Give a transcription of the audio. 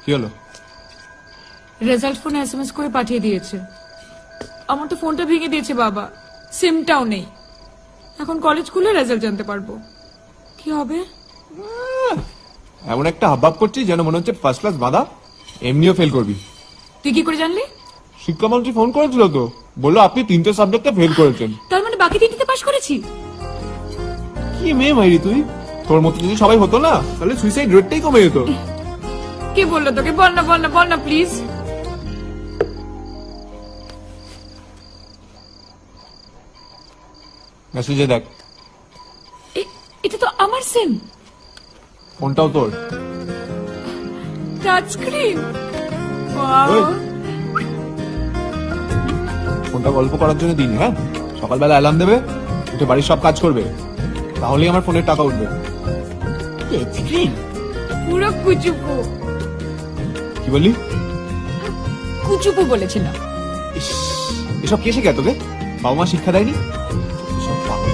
কি হলো? রেজাল্ট ফোনে এসএমএস করে পাঠিয়ে দিয়েছে। আমার তো ফোনটা ভেঙে দিয়েছে বাবা, সিমটাও নেই। এখন কলেজ খুলে রেজাল্ট জানতে পারবো। কি হবে? এমন একটা হাবভাব করছিস যেন মনে হচ্ছে ফার্স্ট ক্লাস বাঁধা, এমনিও ফেল করবি। তুই কি করে জানলি? শিক্ষামন্ত্রী ফোন করেছিল তো, বললো আপনি 3টে সাবজেক্টে ফেল করেছেন। তার মানে বাকি 3টিতে পাশ করেছি? কি মেয়ে মাইরি তুই! তোর মতো যদি সবাই হতো না, তাহলে সুইসাইড রেটটাই কমে যেত। কে বললো তোকে? বল না বল না বল না প্লিজ। মেসেজে দেখ। এটা তো আমার সিম। ফোনটাও তোর। Touch screen. ওই, ফোনটা গল্প করার জন্য দিন, হ্যাঁ? সকালবেলা অ্যালার্ম দেবে, উঠে বাড়ির সব কাজ করবে, তাহলেই আমার ফোনের টাকা উঠবে। পুরো কুচুপু। কি বললি? কুচুপু বলেছিলাম। ইস, এসব কে শিখায় তোকে? বাবা মা শিক্ষা দেয়নি? সব পাগল।